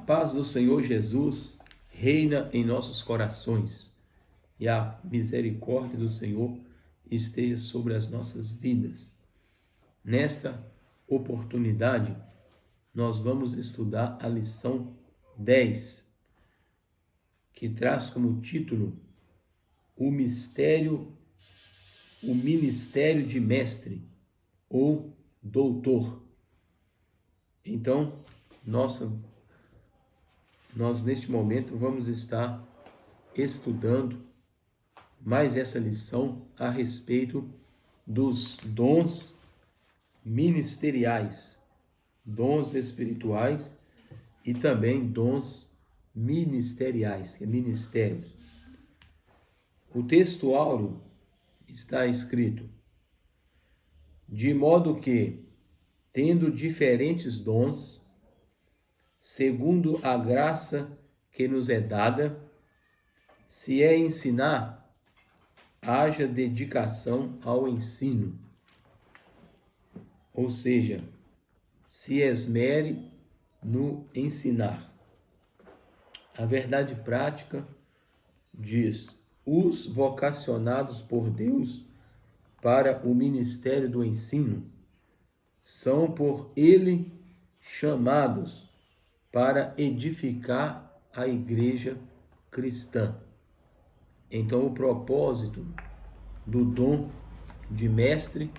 paz do Senhor Jesus reina em nossos corações e a misericórdia do Senhor esteja sobre as nossas vidas. Nesta oportunidade, nós vamos estudar a lição 10, que traz como título o ministério de mestre ou doutor. Então, nós neste momento vamos estar estudando mais essa lição a respeito dos dons ministeriais, dons espirituais e também dons ministeriais, que é ministérios. O texto áureo está escrito: de modo que, tendo diferentes dons, segundo a graça que nos é dada, se é ensinar, haja dedicação ao ensino. Ou seja, se esmere no ensinar. A verdade prática diz: os vocacionados por Deus para o ministério do ensino são por Ele chamados para edificar a igreja cristã. Então, o propósito do dom de mestre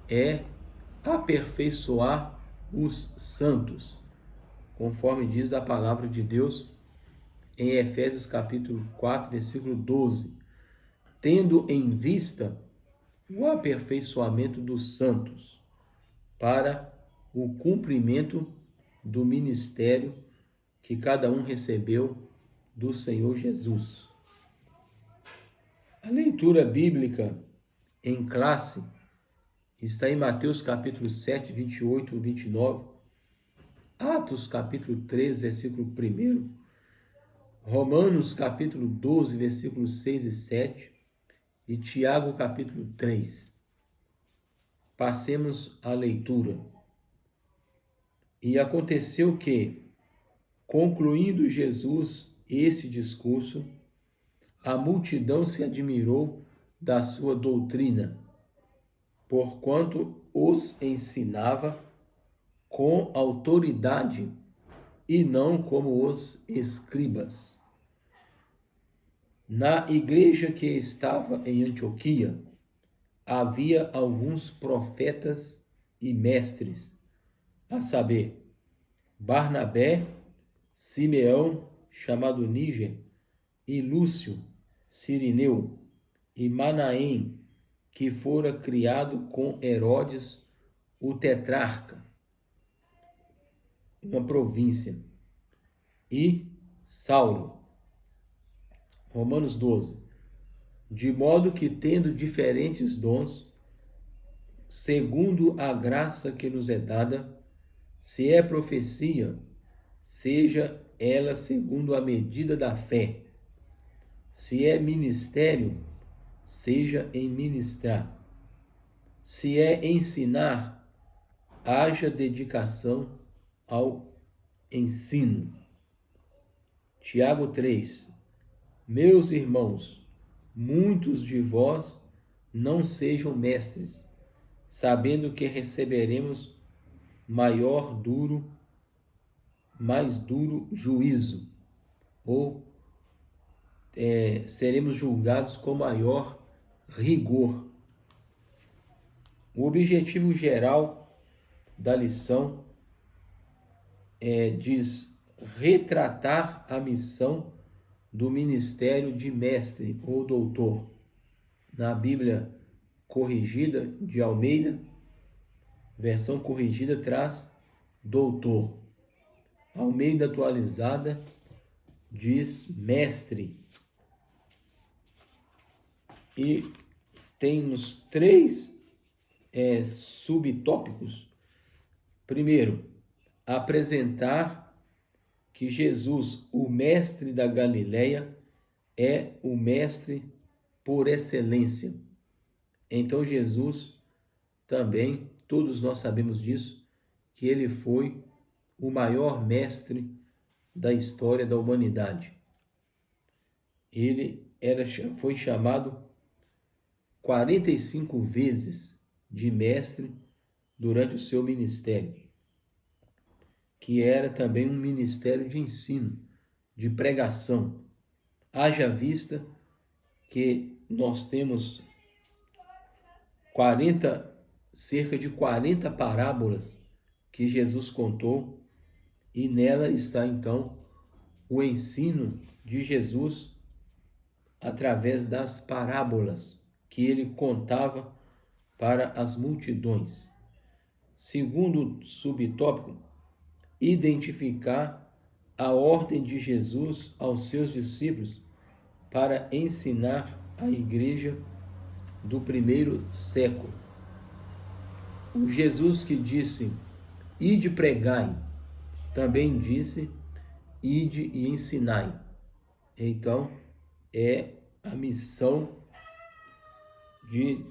é aperfeiçoar os santos, conforme diz a palavra de Deus em Efésios capítulo 4, versículo 12, tendo em vista o aperfeiçoamento dos santos para o cumprimento do ministério que cada um recebeu do Senhor Jesus. A leitura bíblica em classe está em Mateus capítulo 7, 28 e 29, Atos capítulo 3, versículo 1, Romanos capítulo 12, versículos 6 e 7 e Tiago capítulo 3. Passemos à leitura. E aconteceu que, concluindo Jesus esse discurso, a multidão se admirou da sua doutrina, porquanto os ensinava com autoridade e não como os escribas. Na igreja que estava em Antioquia, havia alguns profetas e mestres, a saber, Barnabé, Simeão, chamado Níger, e Lúcio, Cirineu, e Manaém, que fora criado com Herodes, o tetrarca, uma província, e Saulo. Romanos 12. De modo que, tendo diferentes dons, segundo a graça que nos é dada, se é profecia, seja ela segundo a medida da fé. Se é ministério, seja em ministrar. Se é ensinar, haja dedicação ao ensino. Tiago 3. Meus irmãos, muitos de vós não sejam mestres, sabendo que receberemos mais duro juízo, ou seremos julgados com maior rigor. O objetivo geral da lição diz retratar a missão do ministério de mestre ou doutor. Na Bíblia corrigida de Almeida, versão corrigida traz doutor. Almeida atualizada diz mestre. E temos três subtópicos. Primeiro, apresentar que Jesus, o mestre da Galileia, é o mestre por excelência. Então Jesus também, todos nós sabemos disso, que ele foi o maior mestre da história da humanidade. Ele foi chamado 45 vezes de mestre durante o seu ministério, que era também um ministério de ensino, de pregação. Haja vista que nós temos cerca de 40 parábolas que Jesus contou, e nela está então o ensino de Jesus através das parábolas que ele contava para as multidões. Segundo subtópico, identificar a ordem de Jesus aos seus discípulos para ensinar a igreja do primeiro século. O Jesus que disse, ide pregai, também disse, ide e ensinai. Então, é a missão de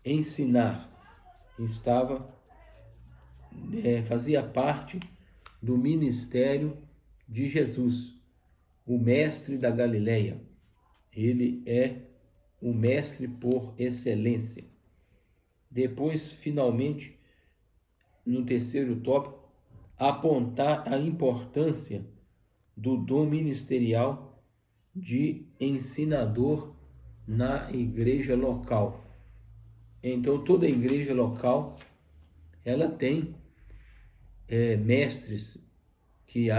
ensinar. Fazia parte do ministério de Jesus, o mestre da Galileia. Ele é o mestre por excelência. Depois, finalmente, no terceiro tópico, apontar a importância do dom ministerial de ensinador na igreja local. Então, toda igreja local, ela tem mestres que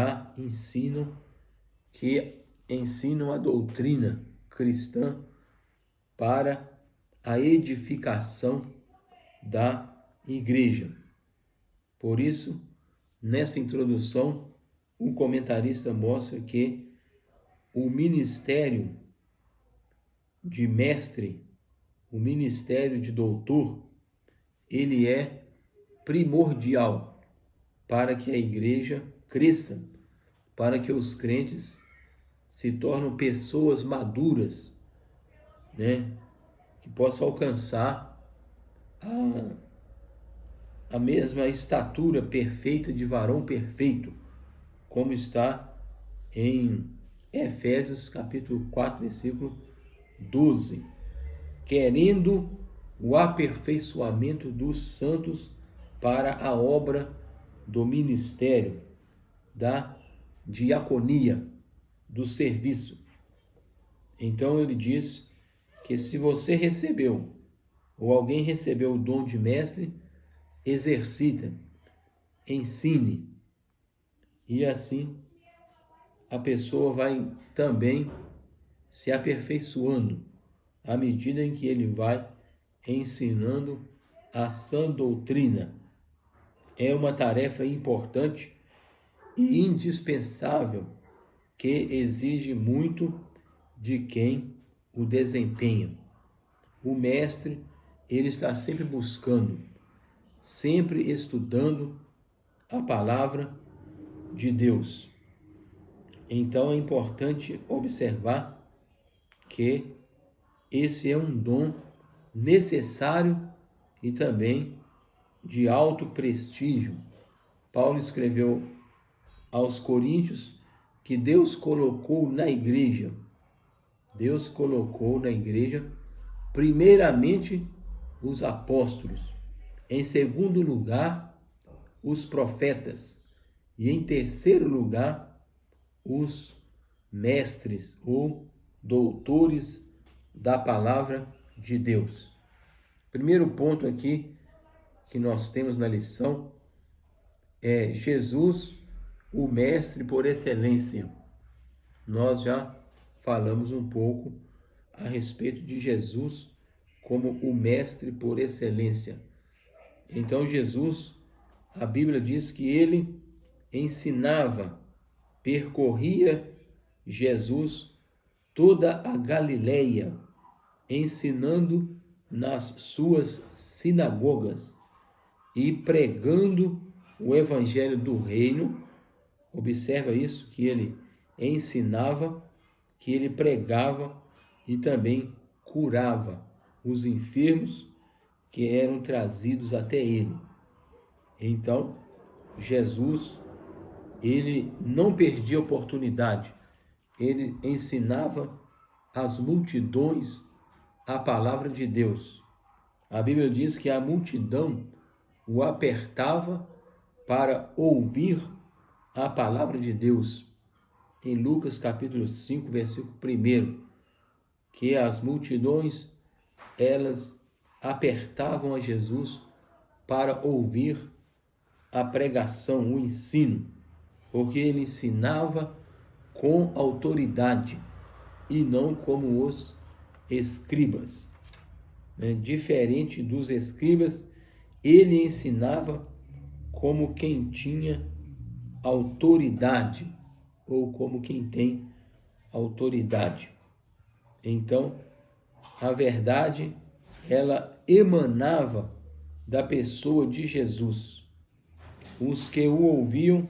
ensinam a doutrina cristã para a edificação da igreja. Por isso, nessa introdução, o comentarista mostra que o ministério de mestre, o ministério de doutor, ele é primordial para que a igreja cresça, para que os crentes se tornem pessoas maduras, que possam alcançar a mesma estatura perfeita de varão perfeito, como está em Efésios capítulo 4, versículo 12, querendo o aperfeiçoamento dos santos para a obra do ministério, da diaconia, do serviço. Então ele diz que se você recebeu, ou alguém recebeu o dom de mestre, exercita, ensine, e assim a pessoa vai também se aperfeiçoando à medida em que ele vai ensinando a sã doutrina. É uma tarefa importante e indispensável que exige muito de quem o desempenha. O mestre, ele está sempre buscando, sempre estudando a palavra de Deus. Então é importante observar que esse é um dom necessário e também de alto prestígio. Paulo escreveu aos Coríntios que Deus colocou na igreja, primeiramente os apóstolos, em segundo lugar os profetas e em terceiro lugar os mestres ou doutores da palavra de Deus. Primeiro ponto aqui que nós temos na lição é Jesus, o mestre por excelência. Nós já falamos um pouco a respeito de Jesus como o mestre por excelência. Então Jesus, a Bíblia diz que ele ensinava, percorria Jesus toda a Galileia, ensinando nas suas sinagogas e pregando o evangelho do reino. Observa isso, que ele ensinava, que ele pregava e também curava os enfermos que eram trazidos até ele. Então, Jesus ele não perdia oportunidade. Ele ensinava as multidões a palavra de Deus. A Bíblia diz que a multidão o apertava para ouvir a palavra de Deus. Em Lucas capítulo 5, versículo 1, que as multidões, elas apertavam a Jesus para ouvir a pregação, o ensino, porque ele ensinava com autoridade e não como os escribas. Diferente dos escribas, ele ensinava como quem tinha autoridade, ou como quem tem autoridade. Então, a verdade, ela emanava da pessoa de Jesus. Os que o ouviam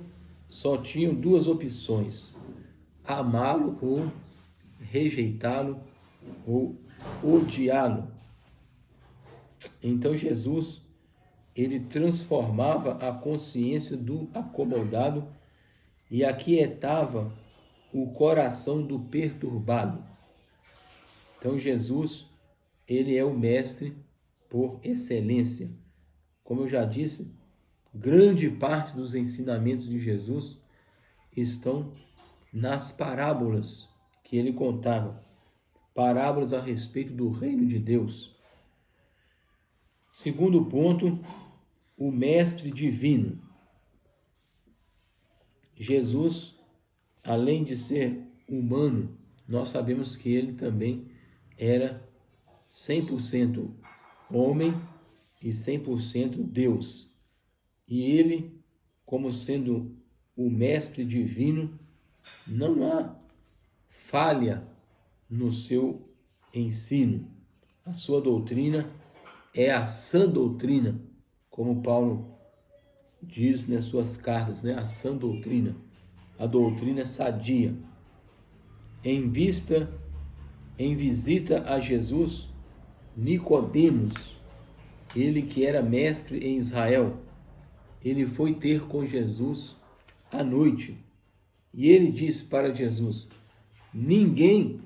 só tinham duas opções: amá-lo ou rejeitá-lo ou odiá-lo. Então Jesus, ele transformava a consciência do acomodado e aquietava o coração do perturbado. Então Jesus, ele é o mestre por excelência. Como eu já disse, grande parte dos ensinamentos de Jesus estão nas parábolas que ele contava. Parábolas a respeito do reino de Deus. Segundo ponto, o mestre divino. Jesus, além de ser humano, nós sabemos que ele também era 100% homem e 100% Deus. E ele, como sendo o mestre divino, não há falha no seu ensino. A sua doutrina é a sã doutrina, como Paulo diz nas suas cartas, a sã doutrina, a doutrina sadia. Em visita a Jesus, Nicodemos, ele que era mestre em Israel, ele foi ter com Jesus à noite. E ele disse para Jesus: ninguém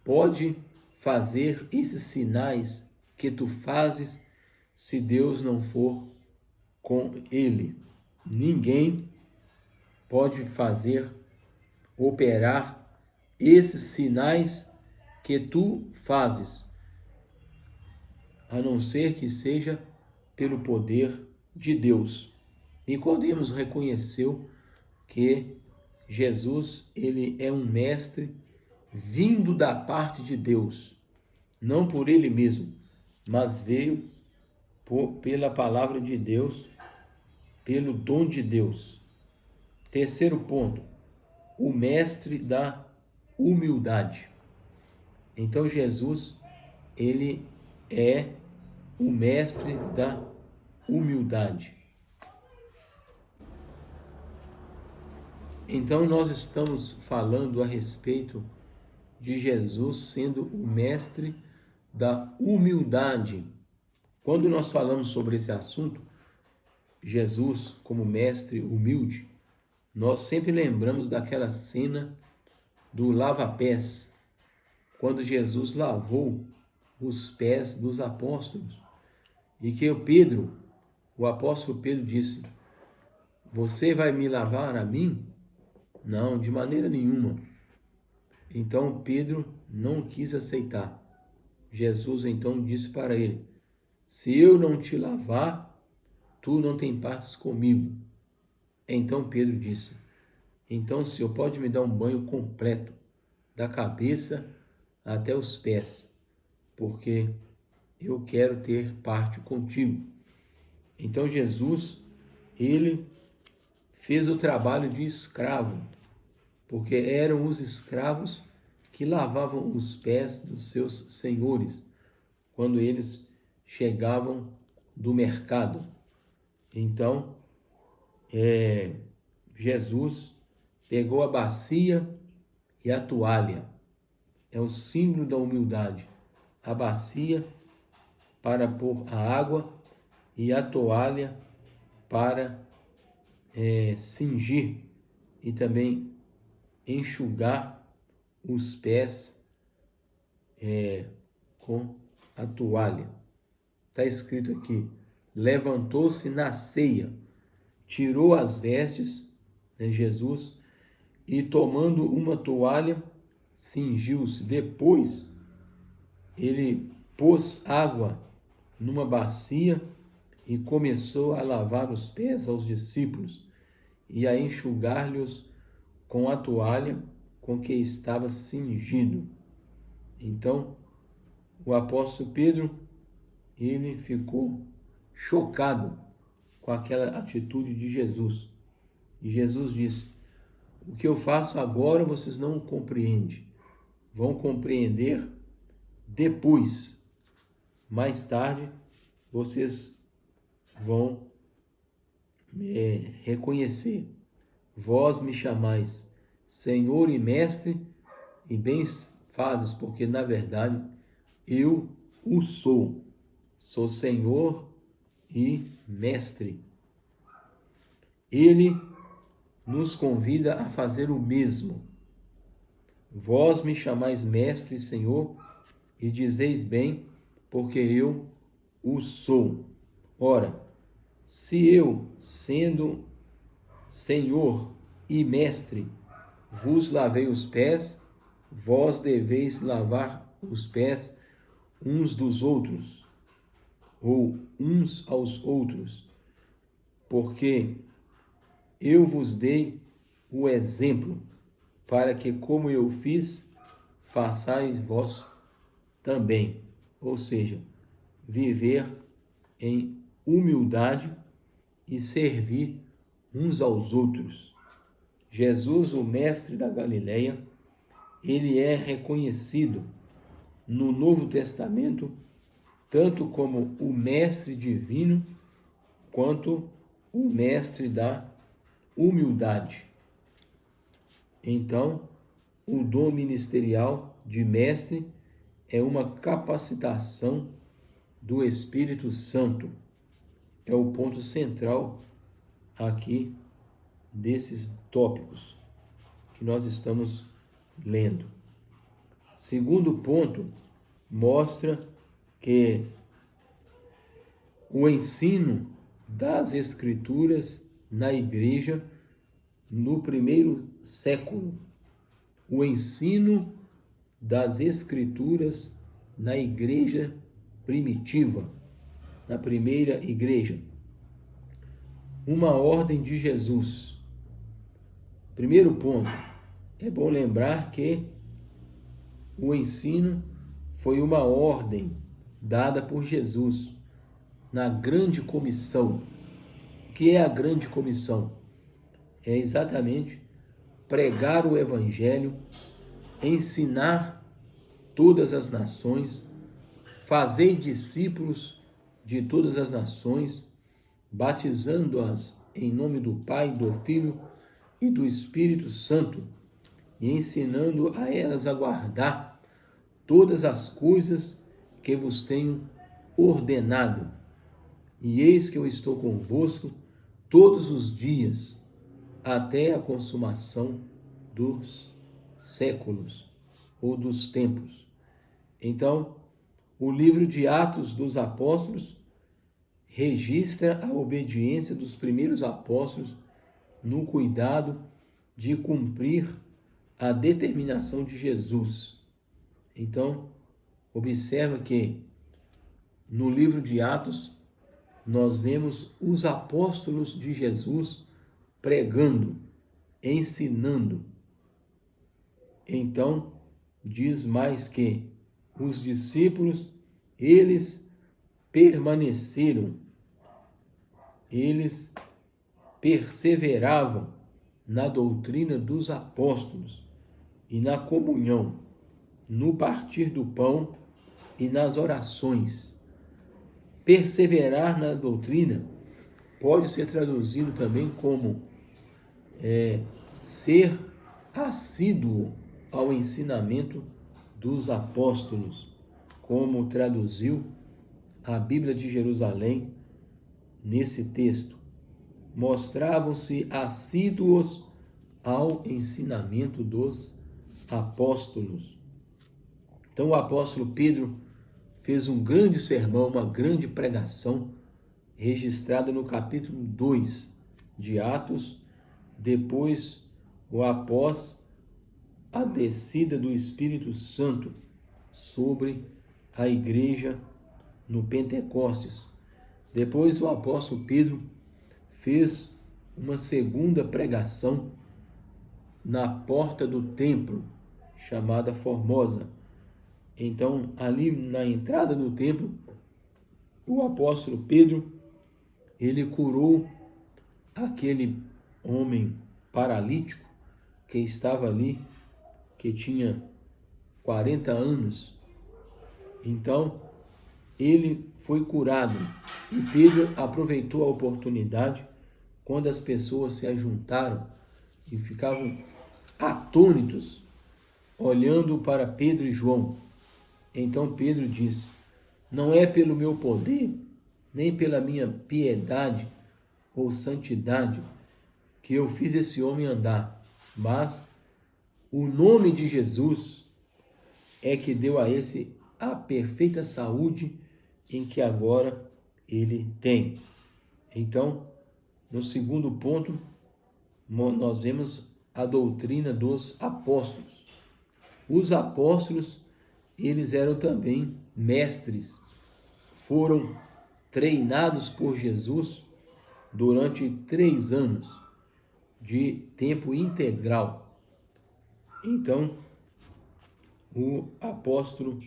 pode fazer esses sinais que tu fazes se Deus não for com ele. Ninguém pode operar esses sinais que tu fazes, a não ser que seja pelo poder de Deus. Nicodemos reconheceu que Jesus, ele é um mestre vindo da parte de Deus, não por ele mesmo, mas veio pela palavra de Deus, pelo dom de Deus. Terceiro ponto, o mestre da humildade. Então Jesus, ele é o mestre da humildade. Então nós estamos falando a respeito de Jesus sendo o mestre da humildade. Quando nós falamos sobre esse assunto, Jesus como mestre humilde, nós sempre lembramos daquela cena do lava-pés, quando Jesus lavou os pés dos apóstolos, e que o apóstolo Pedro disse: você vai me lavar a mim? Não, de maneira nenhuma. Então Pedro não quis aceitar. Jesus então disse para ele: se eu não te lavar, tu não tem partes comigo. Então Pedro disse: então, Senhor, pode me dar um banho completo, da cabeça até os pés, porque eu quero ter parte contigo. Então Jesus, ele fez o trabalho de escravo, porque eram os escravos que lavavam os pés dos seus senhores quando eles chegavam do mercado. Então, Jesus pegou a bacia e a toalha. É o símbolo da humildade. A bacia para pôr a água e a toalha para cingir e também enxugar os pés com a toalha. Está escrito aqui: levantou-se na ceia, tirou as vestes, Jesus, e tomando uma toalha, cingiu-se. Depois, ele pôs água numa bacia e começou a lavar os pés aos discípulos e a enxugar-lhes com a toalha com que estava cingido. Então, o apóstolo Pedro, ele ficou chocado com aquela atitude de Jesus. E Jesus disse: o que eu faço agora vocês não compreendem. Vão compreender depois. Mais tarde, vocês vão reconhecer. Vós me chamais Senhor e Mestre, e bem fazes, porque na verdade eu o sou. Sou Senhor e Mestre. Ele nos convida a fazer o mesmo. Vós me chamais Mestre e Senhor, e dizeis bem, porque eu o sou. Ora, se eu, sendo Senhor e Mestre, vos lavei os pés, vós deveis lavar os pés uns dos outros, ou uns aos outros, porque eu vos dei o exemplo, para que, como eu fiz, façais vós também. Ou seja, viver em humildade e servir uns aos outros. Jesus, o mestre da Galileia, ele é reconhecido no Novo Testamento tanto como o mestre divino quanto o mestre da humildade. Então, o dom ministerial de mestre é uma capacitação do Espírito Santo. É o ponto central aqui desses tópicos que nós estamos lendo. Segundo ponto, mostra que o ensino das Escrituras na igreja no primeiro século, o ensino das Escrituras na igreja primitiva, na primeira igreja, uma ordem de Jesus. Primeiro ponto, é bom lembrar que o ensino foi uma ordem dada por Jesus na grande comissão. O que é a grande comissão? É exatamente pregar o evangelho, ensinar todas as nações, fazer discípulos de todas as nações, batizando-as em nome do Pai, do Filho e do Espírito Santo, e ensinando a elas a guardar todas as coisas que vos tenho ordenado. E eis que eu estou convosco todos os dias, até a consumação dos séculos ou dos tempos. Então, o livro de Atos dos Apóstolos registra a obediência dos primeiros apóstolos no cuidado de cumprir a determinação de Jesus. Então, observa que no livro de Atos nós vemos os apóstolos de Jesus pregando, ensinando. Então, diz mais que os discípulos, eles permaneceram, eles perseveravam na doutrina dos apóstolos e na comunhão, no partir do pão e nas orações. Perseverar na doutrina pode ser traduzido também como ser assíduo ao ensinamento dos apóstolos, como traduziu a Bíblia de Jerusalém nesse texto. Mostravam-se assíduos ao ensinamento dos apóstolos. Então o apóstolo Pedro fez um grande sermão, uma grande pregação, registrada no capítulo 2 de Atos, depois ou após a descida do Espírito Santo sobre a igreja no Pentecostes. Depois o apóstolo Pedro fez uma segunda pregação na porta do templo, chamada Formosa. Então, ali na entrada do templo, o apóstolo Pedro, ele curou aquele homem paralítico que estava ali, que tinha 40 anos. Então, ele foi curado e Pedro aproveitou a oportunidade quando as pessoas se ajuntaram e ficavam atônitos, olhando para Pedro e João. Então Pedro disse: não é pelo meu poder, nem pela minha piedade ou santidade que eu fiz esse homem andar, mas o nome de Jesus é que deu a esse a perfeita saúde em que agora ele tem. Então, no segundo ponto, nós vemos a doutrina dos apóstolos. Os apóstolos, eles eram também mestres, foram treinados por Jesus durante 3 anos de tempo integral. Então, o apóstolo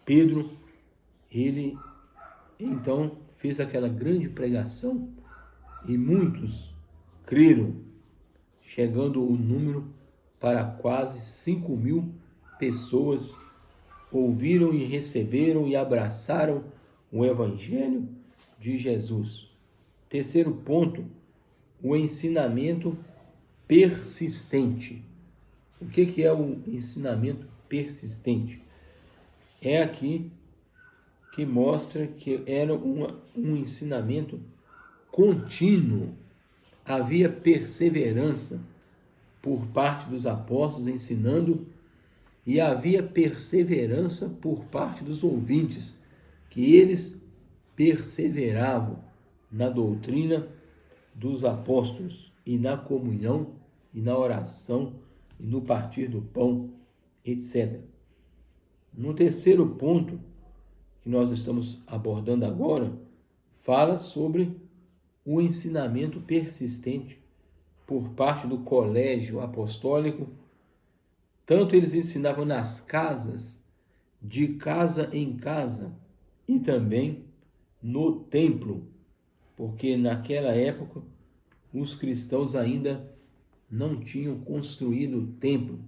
Pedro, ele então fez aquela grande pregação e muitos creram, chegando o número para quase 5.000 pessoas ouviram e receberam e abraçaram o Evangelho de Jesus. Terceiro ponto, o ensinamento persistente. O que é o ensinamento persistente? É aqui que mostra que era um ensinamento contínuo. Havia perseverança por parte dos apóstolos ensinando e havia perseverança por parte dos ouvintes, que eles perseveravam na doutrina dos apóstolos e na comunhão e na oração e no partir do pão, etc. No terceiro ponto que nós estamos abordando agora, fala sobre o ensinamento persistente por parte do colégio apostólico. Tanto eles ensinavam nas casas, de casa em casa, e também no templo, porque naquela época os cristãos ainda não tinham construído o templo.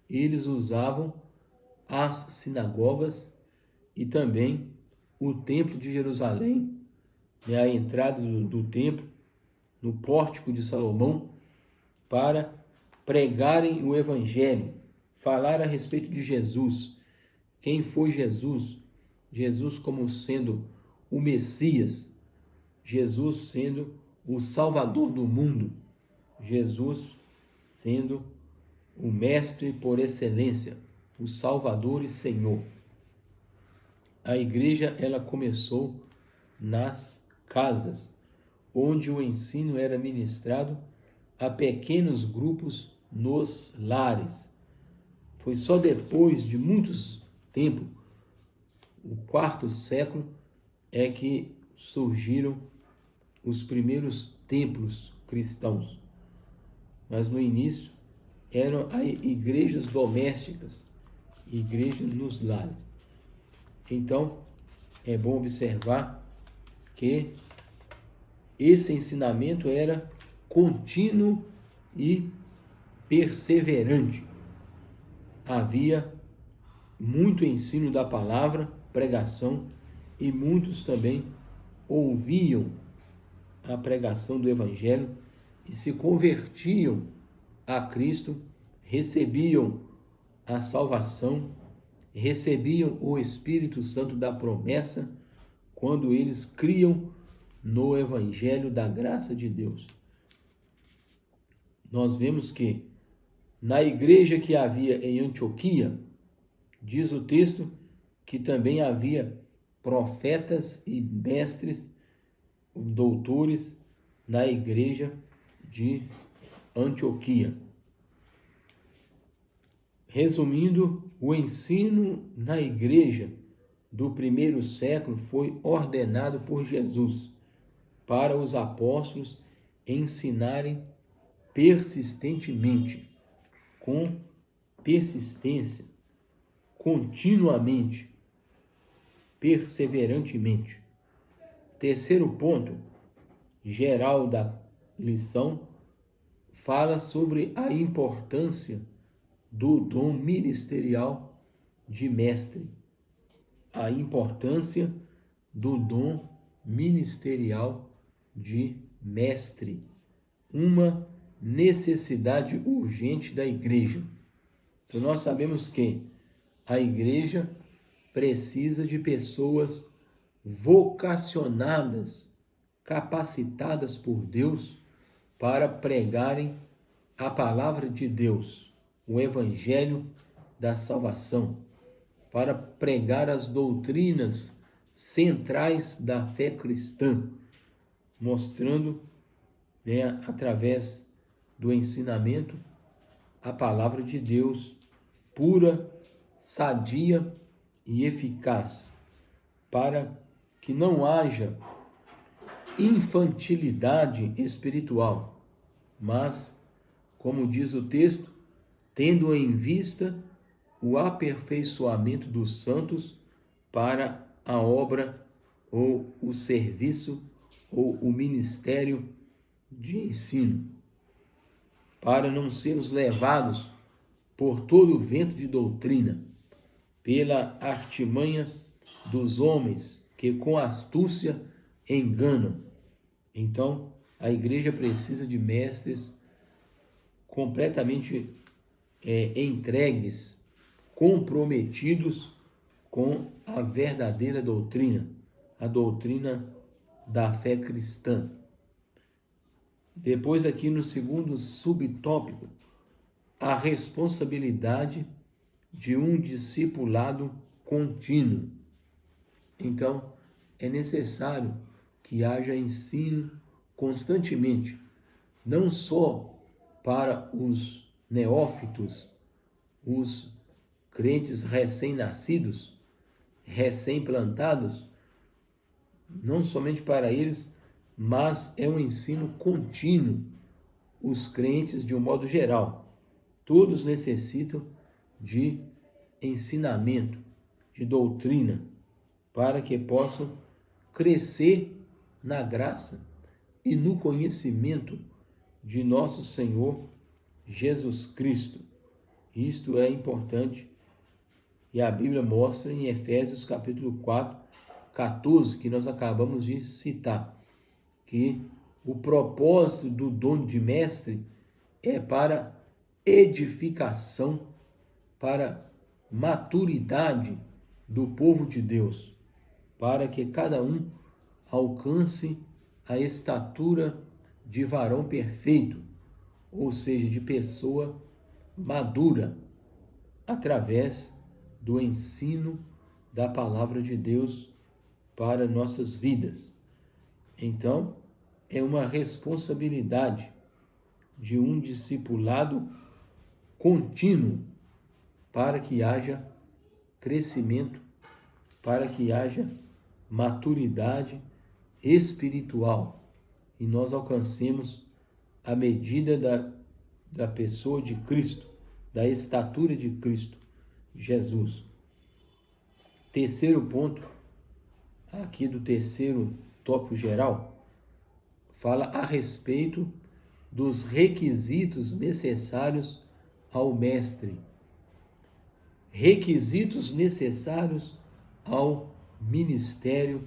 Eles usavam as sinagogas e também o templo de Jerusalém, a entrada do templo, no pórtico de Salomão, para pregarem o evangelho, falar a respeito de Jesus. Quem foi Jesus? Jesus como sendo o Messias, Jesus sendo o Salvador do mundo, Jesus sendo o Mestre por excelência, o Salvador e Senhor. A igreja, ela começou nas casas, onde o ensino era ministrado a pequenos grupos nos lares. Foi só depois de muitos tempos, o 4º século, é que surgiram os primeiros templos cristãos. Mas no início eram igrejas domésticas, igrejas nos lares. Então, é bom observar que esse ensinamento era contínuo e perseverante. Havia muito ensino da palavra, pregação, e muitos também ouviam a pregação do Evangelho e se convertiam a Cristo, recebiam a salvação, recebiam o Espírito Santo da promessa quando eles criam no Evangelho da graça de Deus. nós vemos que na igreja que havia em Antioquia, diz o texto que também havia profetas e mestres, doutores na igreja de Antioquia. Resumindo, o ensino na igreja do primeiro século foi ordenado por Jesus para os apóstolos ensinarem persistentemente, com persistência, continuamente, perseverantemente. Terceiro ponto geral da lição fala sobre a importância do dom ministerial de mestre. A importância do dom ministerial de mestre. Uma necessidade urgente da igreja. Então nós sabemos que a igreja precisa de pessoas vocacionadas, capacitadas por Deus para pregarem a palavra de Deus, o evangelho da salvação, para pregar as doutrinas centrais da fé cristã, mostrando, através do ensinamento, a palavra de Deus pura, sadia e eficaz, para que não haja infantilidade espiritual, mas, como diz o texto, tendo em vista o aperfeiçoamento dos santos para a obra ou o serviço ou o ministério de ensino, para não sermos levados por todo o vento de doutrina, pela artimanha dos homens que com astúcia enganam. Então, a igreja precisa de mestres completamente entregues, comprometidos com a verdadeira doutrina, a doutrina da fé cristã. Depois, aqui no segundo subtópico, a responsabilidade de um discipulado contínuo. Então, é necessário que haja ensino constantemente, não só para os neófitos, os crentes recém-nascidos, recém-plantados, não somente para eles, mas é um ensino contínuo. Os crentes, de um modo geral, todos necessitam de ensinamento, de doutrina, para que possam crescer na graça e no conhecimento de nosso Senhor Jesus Cristo. Isto é importante e a Bíblia mostra em Efésios capítulo 4, 14, que nós acabamos de citar, que o propósito do dom de mestre é para edificação, para maturidade do povo de Deus, para que cada um alcance a estatura de varão perfeito, ou seja, de pessoa madura, através do ensino da palavra de Deus para nossas vidas. Então, é uma responsabilidade de um discipulado contínuo para que haja crescimento, para que haja maturidade espiritual e nós alcancemos a medida da pessoa de Cristo, da estatura de Cristo, Jesus. Terceiro ponto, aqui do terceiro tópico geral, fala a respeito dos requisitos necessários ao mestre. Requisitos necessários ao ministério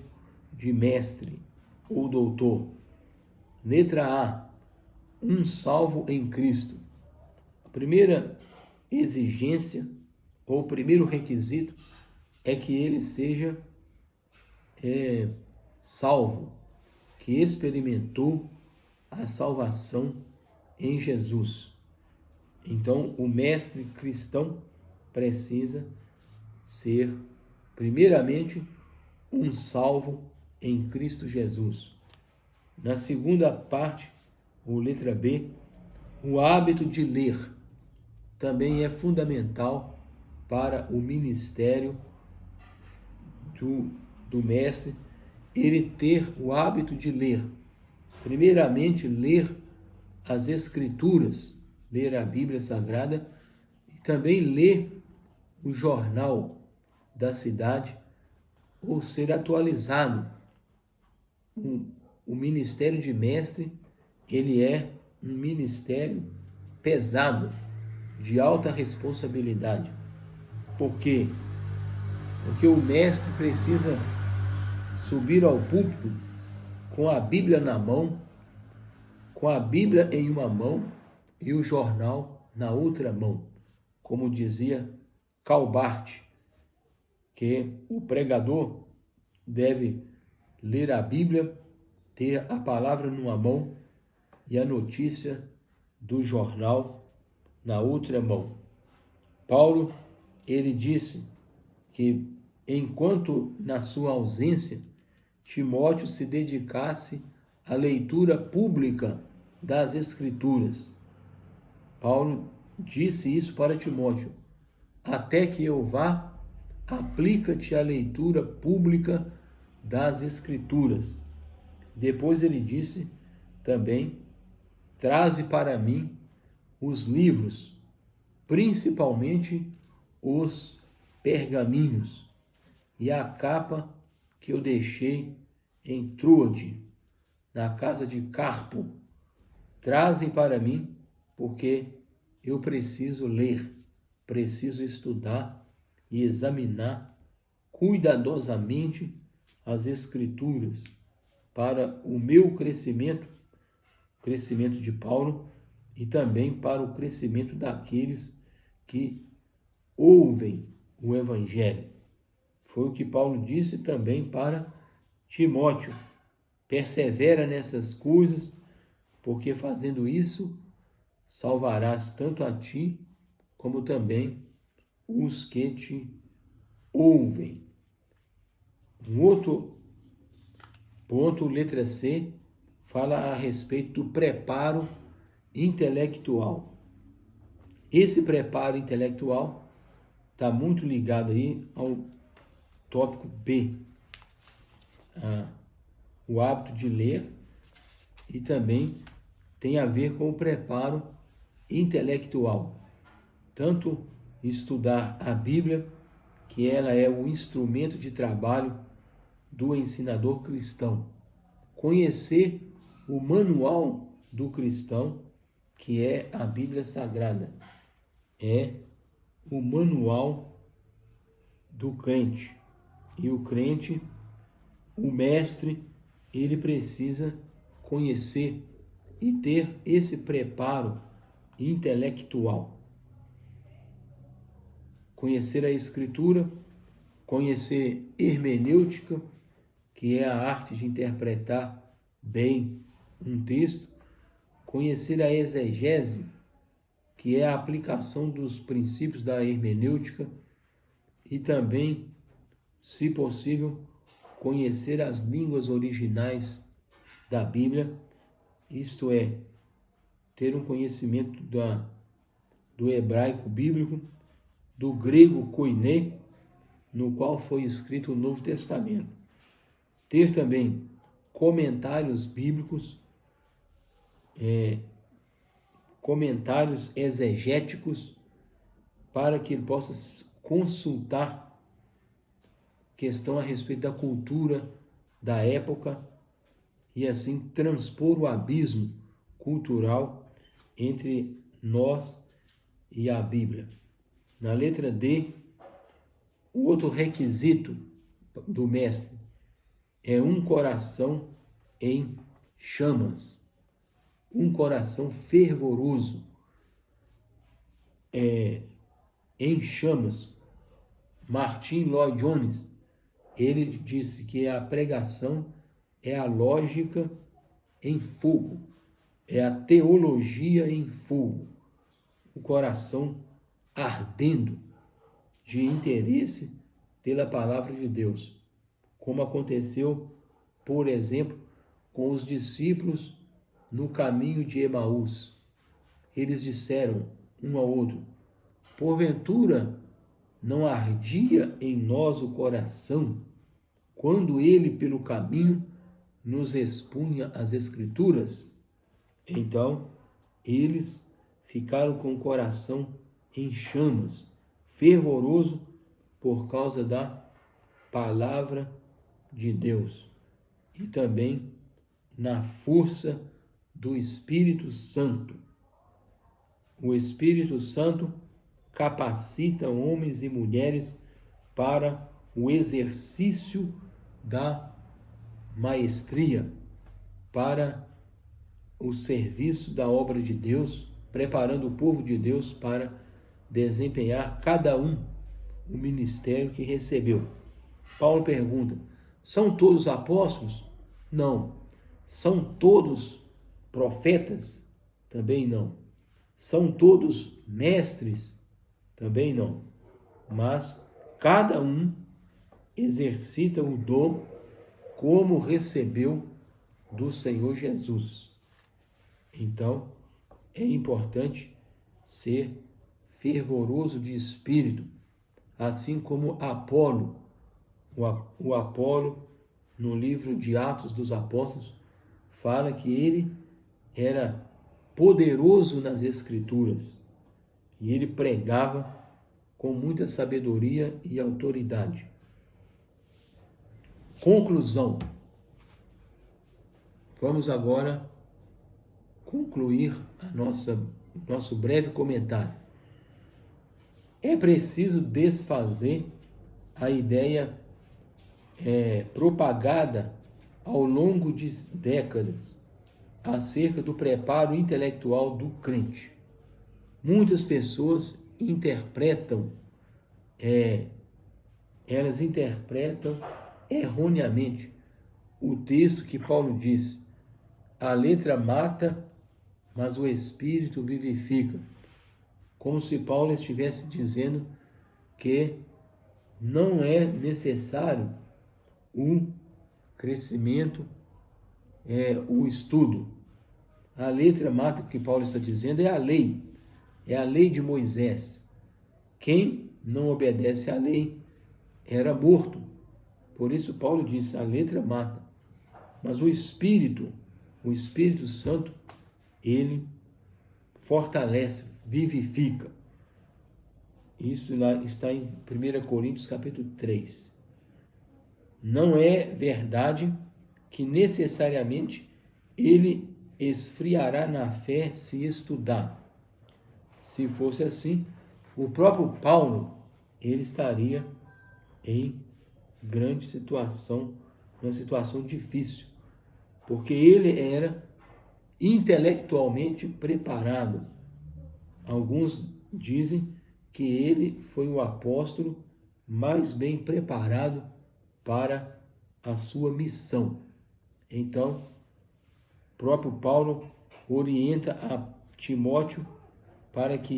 de mestre ou doutor. Letra A, um salvo em Cristo. A primeira exigência ou o primeiro requisito é que ele seja salvo, que experimentou a salvação em Jesus. Então, o mestre cristão precisa ser, primeiramente, um salvo em Cristo Jesus. Na segunda parte, ou letra B, o hábito de ler também é fundamental para o ministério do mestre, ele ter o hábito de ler. Primeiramente, ler as Escrituras, ler a Bíblia Sagrada e também ler o jornal da cidade ou ser atualizado. O ministério de mestre, ele é um ministério pesado, de alta responsabilidade. Por quê? Porque o mestre precisa subir ao púlpito com a Bíblia na mão, com a Bíblia em uma mão e o jornal na outra mão. Como dizia Calbart, que o pregador deve ler a Bíblia, ter a palavra numa mão e a notícia do jornal na outra mão. Paulo, ele disse que enquanto na sua ausência, Timóteo se dedicasse à leitura pública das Escrituras. Paulo disse isso para Timóteo: até que eu vá, aplica-te à leitura pública das Escrituras. Depois ele disse também: traze para mim os livros, principalmente os pergaminhos e a capa que eu deixei em Troade, na casa de Carpo. Trazem para mim, porque eu preciso ler, preciso estudar e examinar cuidadosamente as Escrituras para o meu crescimento de Paulo, e também para o crescimento daqueles que ouvem o Evangelho. Foi o que Paulo disse também para Timóteo: persevera nessas coisas, porque fazendo isso salvarás tanto a ti como também os que te ouvem. Um outro ponto, letra C, fala a respeito do preparo intelectual. Esse preparo intelectual está muito ligado aí ao tópico B, o hábito de ler, e também tem a ver com o preparo intelectual. Tanto estudar a Bíblia, que ela é o instrumento de trabalho do ensinador cristão. Conhecer o manual do cristão, que é a Bíblia Sagrada. É o manual do crente. E o crente, o mestre, ele precisa conhecer e ter esse preparo intelectual. Conhecer a Escritura, conhecer hermenêutica, que é a arte de interpretar bem um texto, conhecer a exegese, que é a aplicação dos princípios da hermenêutica, e também, se possível, conhecer as línguas originais da Bíblia, isto é, ter um conhecimento do hebraico bíblico, do grego koiné, no qual foi escrito o Novo Testamento. Ter também comentários bíblicos, comentários exegéticos, para que ele possa consultar questão a respeito da cultura da época e assim transpor o abismo cultural entre nós e a Bíblia. Na letra D, o outro requisito do mestre é um coração em chamas, um coração fervoroso, em chamas. Martin Lloyd Jones, ele disse que a pregação é a lógica em fogo. é a teologia em fogo, o coração ardendo de interesse pela palavra de Deus, como aconteceu, por exemplo, com os discípulos no caminho de Emaús. Eles disseram um ao outro: porventura não ardia em nós o coração quando ele pelo caminho nos expunha as Escrituras? Então, eles ficaram com o coração em chamas, fervoroso por causa da palavra de Deus e também na força do Espírito Santo. O Espírito Santo capacita homens e mulheres para o exercício da maestria, para o serviço da obra de Deus, preparando o povo de Deus para desempenhar cada um o ministério que recebeu. Paulo pergunta: são todos apóstolos? Não. São todos profetas? Também não. São todos mestres? Também não. Mas cada um exercita o dom como recebeu do Senhor Jesus. Então, é importante ser fervoroso de espírito, assim como Apolo. O Apolo, no livro de Atos dos Apóstolos, fala que ele era poderoso nas Escrituras e ele pregava com muita sabedoria e autoridade. Conclusão. Vamos agora concluir nosso breve comentário. É preciso desfazer a ideia propagada ao longo de décadas acerca do preparo intelectual do crente. Muitas pessoas elas interpretam erroneamente o texto que Paulo diz: a letra mata, mas o Espírito vivifica. Como se Paulo estivesse dizendo que não é necessário o crescimento, o estudo. A letra mata, que Paulo está dizendo, é a lei de Moisés. Quem não obedece à lei era morto. Por isso Paulo disse: a letra mata, mas o Espírito Santo, ele fortalece, vivifica. Isso lá está em 1 Coríntios capítulo 3. Não é verdade que necessariamente ele esfriará na fé se estudar. Se fosse assim, o próprio Paulo, ele estaria em grande situação, uma situação difícil, porque ele era intelectualmente preparado. Alguns dizem que ele foi o apóstolo mais bem preparado para a sua missão. Então, o próprio Paulo orienta a Timóteo para que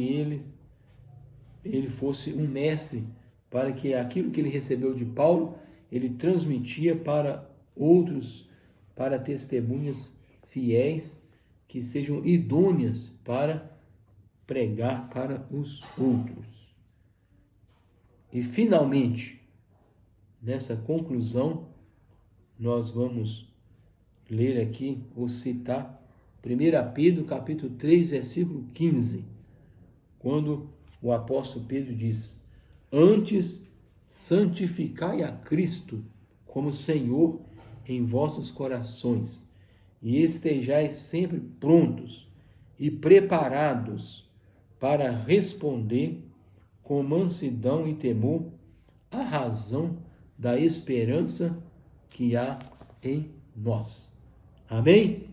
ele fosse um mestre, para que aquilo que ele recebeu de Paulo, ele transmitia para outros, para testemunhas fiéis, que sejam idôneas para pregar para os outros. E, finalmente, nessa conclusão, nós vamos ler aqui, ou citar, 1 Pedro, capítulo 3, versículo 15, quando o apóstolo Pedro diz: antes santificai a Cristo como Senhor em vossos corações, e estejais sempre prontos e preparados para responder com mansidão e temor à razão da esperança que há em nós. Amém?